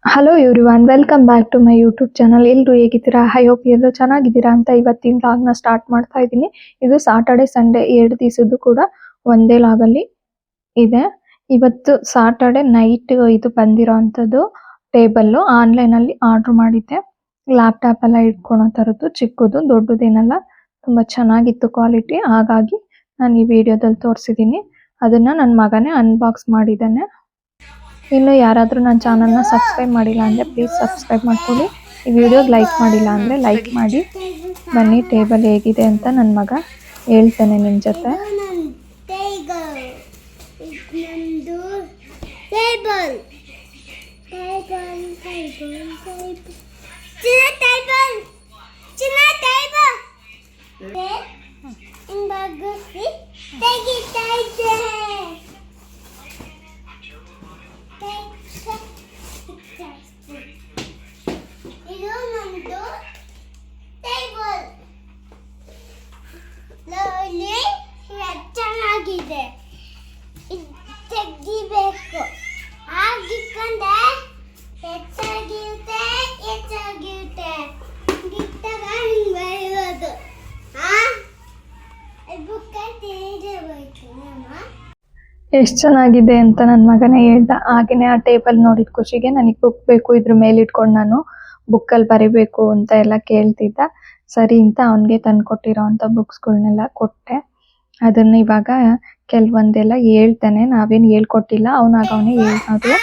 Hello everyone, welcome back to my YouTube channel. ಎಲ್ಲರೂ ಹೇಗಿದ್ದೀರಾ? I hope ಎಲ್ಲರೂ ಚೆನ್ನಾಗಿದ್ದೀರಾ ಅಂತ ಇವತ್ತಿನ ಲಾಗ್ನ ಸ್ಟಾರ್ಟ್ ಮಾಡ್ತಾ ಇದ್ದೀನಿ. ಇದು ಸಾಟರ್ಡೆ ಸಂಡೇ 2 ದಿವಸದ್ದು ಕೂಡ ಒಂದೇ ಲಾಗಲ್ಲಿ ಇದೆ. ಇವತ್ತು ಸಾಟರ್ಡೆ ನೈಟ್ ಇದು ಬಂದಿರೋ ಅಂಥದ್ದು ಟೇಬಲ್ಲು ಆನ್ಲೈನಲ್ಲಿ ಆರ್ಡ್ರ್ ಮಾಡಿದ್ದೆ. ಲ್ಯಾಪ್ಟಾಪ್ ಎಲ್ಲ ಇಟ್ಕೊಳೋ ಥರದ್ದು, ಚಿಕ್ಕದು ದೊಡ್ಡದೇನಲ್ಲ, ತುಂಬ ಚೆನ್ನಾಗಿತ್ತು ಕ್ವಾಲಿಟಿ. ಹಾಗಾಗಿ ನಾನು ಈ ವಿಡಿಯೋದಲ್ಲಿ ತೋರಿಸಿದ್ದೀನಿ. ಅದನ್ನು ನನ್ನ ಮಗನೇ ಅನ್ಬಾಕ್ಸ್ ಮಾಡಿದ್ದಾನೆ. ಇನ್ನು ಯಾರಾದರೂ ನನ್ನ ಚಾನಲ್ನ ಸಬ್ಸ್ಕ್ರೈಬ್ ಮಾಡಿಲ್ಲ ಅಂದರೆ ಪ್ಲೀಸ್ ಸಬ್ಸ್ಕ್ರೈಬ್ ಮಾಡ್ಕೊಳ್ಳಿ. ಈ ವಿಡಿಯೋಗೆ ಲೈಕ್ ಮಾಡಿಲ್ಲ ಅಂದರೆ ಲೈಕ್ ಮಾಡಿ. ಬನ್ನಿ ಟೇಬಲ್ ಹೇಗಿದೆ ಅಂತ ನನ್ನ ಮಗ ಹೇಳ್ತಾನೆ ನಿಮ್ಮ ಜೊತೆ. ಚೆನ್ನಾಗಿದೆ, ತೆಗಿಬೇಕು. ಆಗಿಕ್ಕಂದ್ರೆ ಹೆಚ್ಚಾಗಿರುತ್ತೆ ಗಿಟ್ಟಾಗ ಹಿಂಗೆ ಬರೆಯೋದು. ಬುಕ್ಕ ತೆಗಿಬೇಕು. ಎಷ್ಟು ಚೆನ್ನಾಗಿದೆ ಅಂತ ನನ್ನ ಮಗನೇ ಹೇಳ್ದ. ಹಾಗೆಯೇ ಆ ಟೇಬಲ್ ನೋಡಿದ ಖುಷಿಗೆ ನನಗೆ ಬುಕ್ ಬೇಕು, ಇದ್ರ ಮೇಲೆ ಇಟ್ಕೊಂಡು ನಾನು ಬುಕ್ಕಲ್ಲಿ ಬರಿಬೇಕು ಅಂತ ಎಲ್ಲ ಕೇಳ್ತಿದ್ದ. ಸರಿ ಅಂತ ಅವನಿಗೆ ತಂದು ಕೊಟ್ಟಿರೋ ಅಂಥ ಬುಕ್ಸ್ಗಳನ್ನೆಲ್ಲ ಕೊಟ್ಟೆ. ಅದನ್ನು ಇವಾಗ ಕೆಲವೊಂದೆಲ್ಲ ಹೇಳ್ತಾನೆ, ನಾವೇನು ಹೇಳ್ಕೊಟ್ಟಿಲ್ಲ, ಅವನಾಗ ಅವನೇ ಹೇಳ್ಬೋದು.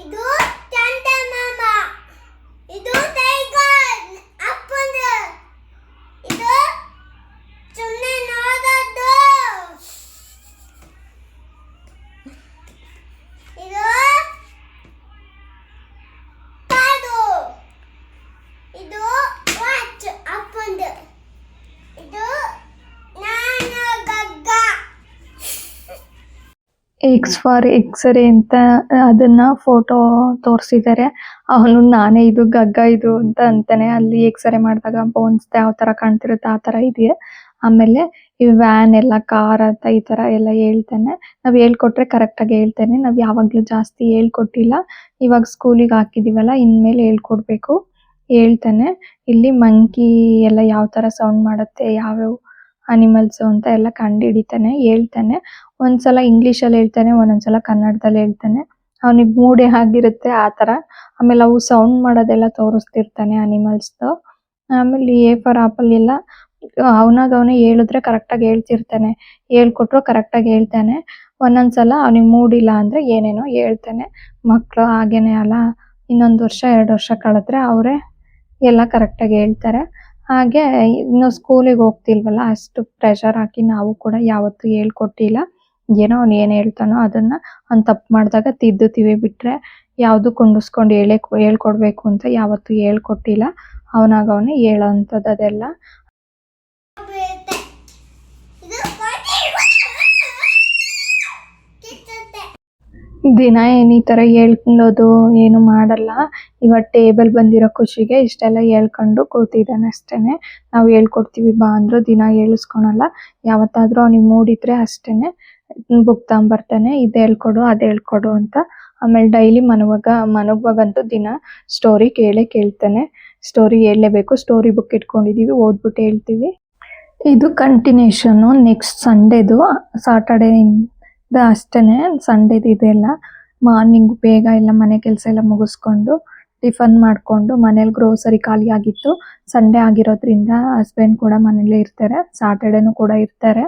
ಇದು ಚಂದಮಾಮ, ಇದು ಟೈಗರ್ ಅಪ್ಪಂದು, ಇದು ಸುಮ್ಮನೆ ನೋಡೋದು, ಇದು ಕಾಡು, ಇದು ವಾಚ್ ಅಪ್ಪಂದು, ಇದು ನಾನು ಗಗ್ಗ. ಎಕ್ಸ್ ಫಾರ್ ಎಕ್ಸ್ರೇ ಅಂತ ಅದನ್ನ ಫೋಟೋ ತೋರಿಸಿದ್ದಾರೆ. ಅವನು ನಾನೇ ಇದು ಗಗ್ಗ ಇದು ಅಂತ ಅಂತಾನೆ. ಅಲ್ಲಿ ಎಕ್ಸ್ರೇ ಮಾಡಿದಾಗ ಬೋನ್ಸ್ ಯಾವ ಥರ ಕಾಣ್ತಿರುತ್ತೆ ಆ ಥರ ಇದೆಯಾ. ಆಮೇಲೆ ಈ ವ್ಯಾನ್ ಎಲ್ಲ, ಕಾರ್ ಅಂತ ಈ ಥರ ಎಲ್ಲ ಹೇಳ್ತಾನೆ. ನಾವು ಹೇಳ್ಕೊಟ್ರೆ ಕರೆಕ್ಟಾಗಿ ಹೇಳ್ತಾನೆ. ನಾವು ಯಾವಾಗಲೂ ಜಾಸ್ತಿ ಹೇಳ್ಕೊಟ್ಟಿಲ್ಲ, ಇವಾಗ ಸ್ಕೂಲಿಗೆ ಹಾಕಿದ್ದೀವಲ್ಲ, ಇನ್ಮೇಲೆ ಹೇಳ್ಕೊಡ್ಬೇಕು ಹೇಳ್ತಾನೆ. ಇಲ್ಲಿ ಮಂಕಿ ಎಲ್ಲ ಯಾವ ಥರ ಸೌಂಡ್ ಮಾಡುತ್ತೆ, ಯಾವ್ಯಾವ ಅನಿಮಲ್ಸ್ ಅಂತ ಎಲ್ಲ ಕಂಡು ಹಿಡಿತಾನೆ, ಹೇಳ್ತಾನೆ. ಒಂದ್ಸಲ ಇಂಗ್ಲೀಷಲ್ಲಿ ಹೇಳ್ತಾನೆ, ಒಂದೊಂದ್ಸಲ ಕನ್ನಡದಲ್ಲಿ ಹೇಳ್ತಾನೆ. ಅವನಿಗೆ ಮೂಡೆ ಆಗಿರುತ್ತೆ ಆ ಥರ. ಆಮೇಲೆ ಅವು ಸೌಂಡ್ ಮಾಡೋದೆಲ್ಲ ತೋರಿಸ್ತಿರ್ತಾನೆ ಅನಿಮಲ್ಸ್ದು. ಆಮೇಲೆ ಎ ಫಾರ್ ಆಪಲ್ ಎಲ್ಲ ಅವನಾಗ ಅವನೇ ಹೇಳಿದ್ರೆ ಕರೆಕ್ಟಾಗಿ ಹೇಳ್ತಿರ್ತಾನೆ, ಹೇಳ್ಕೊಟ್ರು ಕರೆಕ್ಟಾಗಿ ಹೇಳ್ತಾನೆ. ಒಂದೊಂದ್ಸಲ ಅವನಿಗೆ ಮೂಡಿಲ್ಲ ಅಂದರೆ ಏನೇನೋ ಹೇಳ್ತಾನೆ. ಮಕ್ಕಳು ಹಾಗೇನೆ ಅಲ್ಲ, ಇನ್ನೊಂದು ವರ್ಷ 2 ವರ್ಷ ಕಳೆದ್ರೆ ಅವರೇ ಎಲ್ಲ ಕರೆಕ್ಟಾಗಿ ಹೇಳ್ತಾರೆ. ಹಾಗೆ ಇನ್ನು ಸ್ಕೂಲಿಗೆ ಹೋಗ್ತಿಲ್ವಲ್ಲ, ಅಷ್ಟು ಪ್ರೆಷರ್ ಹಾಕಿ ನಾವು ಕೂಡ ಯಾವತ್ತೂ ಹೇಳ್ಕೊಟ್ಟಿಲ್ಲ. ಏನೋ ಅವ್ನು ಏನು ಹೇಳ್ತಾನೋ ಅದನ್ನು ಅವ್ನು ತಪ್ಪು ಮಾಡಿದಾಗ ತಿದ್ದುತ್ತೀವಿ, ಬಿಟ್ಟರೆ ಯಾವುದು ಕುಂಡಿಸ್ಕೊಂಡು ಹೇಳ್ಕೊಡ್ಬೇಕು ಅಂತ ಯಾವತ್ತೂ ಹೇಳ್ಕೊಟ್ಟಿಲ್ಲ. ಅವನಾಗ ಅವನೇ ಹೇಳೋ ಅಂಥದ್ದು ಅದೆಲ್ಲ. ದಿನ ಏನು ಈ ಥರ ಹೇಳ್ಕೊಳ್ಳೋದು ಏನು ಮಾಡಲ್ಲ. ಇವಾಗ ಟೇಬಲ್ ಬಂದಿರೋ ಖುಷಿಗೆ ಇಷ್ಟೆಲ್ಲ ಹೇಳ್ಕೊಂಡು ಕೂತಿದ್ದಾನೆ ಅಷ್ಟೇನೆ. ನಾವು ಹೇಳ್ಕೊಡ್ತೀವಿ ಬಾ ಅಂದರೂ ದಿನ ಹೇಳಿಸ್ಕೊಳಲ್ಲ. ಯಾವತ್ತಾದರೂ ಅವನಿಗೆ ಮೂಡಿದ್ರೆ ಅಷ್ಟೇನೆ ಬುಕ್ ತಗೊಂಬರ್ತಾನೆ, ಇದು ಹೇಳ್ಕೊಡು ಅದು ಹೇಳ್ಕೊಡು ಅಂತ. ಆಮೇಲೆ ಡೈಲಿ ಮನಗುವಾಗಂತೂ ದಿನ ಸ್ಟೋರಿ ಕೇಳ್ತಾನೆ. ಸ್ಟೋರಿ ಹೇಳಲೇಬೇಕು. ಸ್ಟೋರಿ ಬುಕ್ ಇಟ್ಕೊಂಡಿದ್ದೀವಿ, ಓದ್ಬಿಟ್ಟು ಹೇಳ್ತೀವಿ. ಇದು ಕಂಟಿನ್ಯೂಷನ್ನು ನೆಕ್ಸ್ಟ್ ಸಂಡೇದು. ಸಾಟರ್ಡೇ ಅಷ್ಟೇನೆ, ಸಂಡೇದು ಇದೆಲ್ಲ. ಮಾರ್ನಿಂಗ್ ಬೇಗ ಎಲ್ಲ ಮನೆ ಕೆಲಸ ಎಲ್ಲ ಮುಗಿಸ್ಕೊಂಡು ಟಿಫನ್ ಮಾಡಿಕೊಂಡು, ಮನೇಲಿ ಗ್ರೋಸರಿ ಖಾಲಿ ಆಗಿತ್ತು. ಸಂಡೇ ಆಗಿರೋದ್ರಿಂದ ಹಸ್ಬೆಂಡ್ ಕೂಡ ಮನೇಲೇ ಇರ್ತಾರೆ, ಸಾಟರ್ಡೇನೂ ಕೂಡ ಇರ್ತಾರೆ.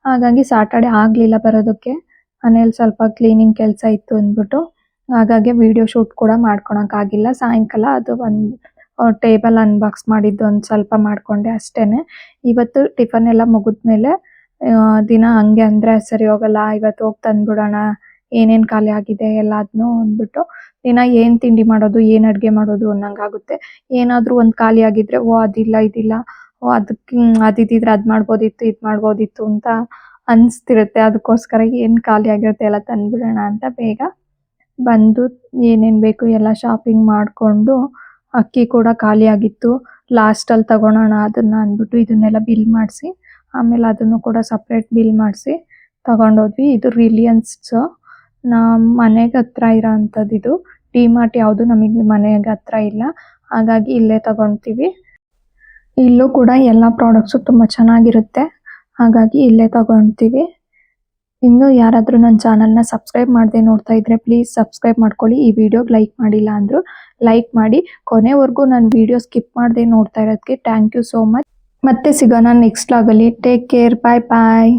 ಹಾಗಾಗಿ ಸಾಟರ್ಡೆ ಆಗಲಿಲ್ಲ ಬರೋದಕ್ಕೆ, ಮನೇಲಿ ಸ್ವಲ್ಪ ಕ್ಲೀನಿಂಗ್ ಕೆಲಸ ಇತ್ತು ಅಂದ್ಬಿಟ್ಟು. ಹಾಗಾಗಿ ವಿಡಿಯೋ ಶೂಟ್ ಕೂಡ ಮಾಡ್ಕೊಳಕ್ಕಾಗಿಲ್ಲ. ಸಾಯಂಕಾಲ ಅದು ಒಂದು ಟೇಬಲ್ ಅನ್ಬಾಕ್ಸ್ ಮಾಡಿದ್ದು ಒಂದು ಸ್ವಲ್ಪ ಮಾಡಿಕೊಂಡೆ ಅಷ್ಟೇನೆ. ಇವತ್ತು ಟಿಫನ್ ಎಲ್ಲ ಮುಗಿದ್ಮೇಲೆ ದಿನ ಹಂಗೆ ಅಂದರೆ ಸರಿ ಹೋಗಲ್ಲ, ಇವತ್ತು ಹೋಗಿ ತಂದ್ಬಿಡೋಣ, ಏನೇನು ಖಾಲಿ ಆಗಿದೆ ಎಲ್ಲದನ್ನೂ ಅಂದ್ಬಿಟ್ಟು ದಿನ ಏನು ತಿಂಡಿ ಮಾಡೋದು, ಏನು ಅಡುಗೆ ಮಾಡೋದು ಅನ್ನಂಗಾಗುತ್ತೆ. ಏನಾದರೂ ಒಂದು ಖಾಲಿ ಆಗಿದ್ರೆ, ಓ ಅದಿಲ್ಲ ಇದಿಲ್ಲ ಅದಕ್ಕೆ ಅದಿದ್ದಿದ್ರೆ ಅದು ಮಾಡ್ಬೋದಿತ್ತು ಇದು ಮಾಡ್ಬೋದಿತ್ತು ಅಂತ ಅನಿಸ್ತಿರುತ್ತೆ. ಅದಕ್ಕೋಸ್ಕರ ಏನು ಖಾಲಿ ಆಗಿರುತ್ತೆ ಎಲ್ಲ ತಂದ್ಬಿಡೋಣ ಅಂತ ಬೇಗ ಬಂದು ಏನೇನು ಬೇಕು ಎಲ್ಲ ಶಾಪಿಂಗ್ ಮಾಡಿಕೊಂಡು, ಅಕ್ಕಿ ಕೂಡ ಖಾಲಿ ಆಗಿತ್ತು. ಲಾಸ್ಟಲ್ಲಿ ತಗೊಳೋಣ ಅದನ್ನು ಅಂದ್ಬಿಟ್ಟು ಇದನ್ನೆಲ್ಲ ಬಿಲ್ ಮಾಡಿಸಿ ಆಮೇಲೆ ಅದನ್ನು ಕೂಡ ಸಪ್ರೇಟ್ ಬಿಲ್ ಮಾಡಿಸಿ ತಗೊಂಡೋದ್ವಿ. ಇದು ರಿಲಿಯನ್ಸ್ ನಮ್ಮ ಮನೆಗೆ ಹತ್ರ ಇರೋ ಅಂಥದ್ದು. ಇದು ಡಿಮಾರ್ಟ್ ಯಾವುದು ನಮಗೆ ಮನೆಗೆ ಹತ್ರ ಇಲ್ಲ, ಹಾಗಾಗಿ ಇಲ್ಲೇ ತಗೊಳ್ತೀವಿ. ಇಲ್ಲೂ ಕೂಡ ಎಲ್ಲ ಪ್ರಾಡಕ್ಟ್ಸು ತುಂಬ ಚೆನ್ನಾಗಿರುತ್ತೆ, ಹಾಗಾಗಿ ಇಲ್ಲೇ ತಗೊಳ್ತೀವಿ. ಇನ್ನು ಯಾರಾದರೂ ನನ್ನ ಚಾನಲ್ನ ಸಬ್ಸ್ಕ್ರೈಬ್ ಮಾಡದೆ ನೋಡ್ತಾ ಇದ್ರೆ ಪ್ಲೀಸ್ ಸಬ್ಸ್ಕ್ರೈಬ್ ಮಾಡ್ಕೊಳ್ಳಿ. ಈ ವಿಡಿಯೋಗೆ ಲೈಕ್ ಮಾಡಿಲ್ಲ ಅಂದರೂ ಲೈಕ್ ಮಾಡಿ. ಕೊನೆವರೆಗೂ ನನ್ನ ವಿಡಿಯೋ ಸ್ಕಿಪ್ ಮಾಡದೆ ನೋಡ್ತಾ ಇರೋದಕ್ಕೆ ಥ್ಯಾಂಕ್ ಯು ಸೋ ಮಚ್. ಮತ್ತೆ ಸಿಗೋಣ ನೆಕ್ಸ್ಟ್ ವ್ಲಾಗಲ್ಲಿ. ಟೇಕ್ ಕೇರ್, ಬಾಯ್ ಬಾಯ್.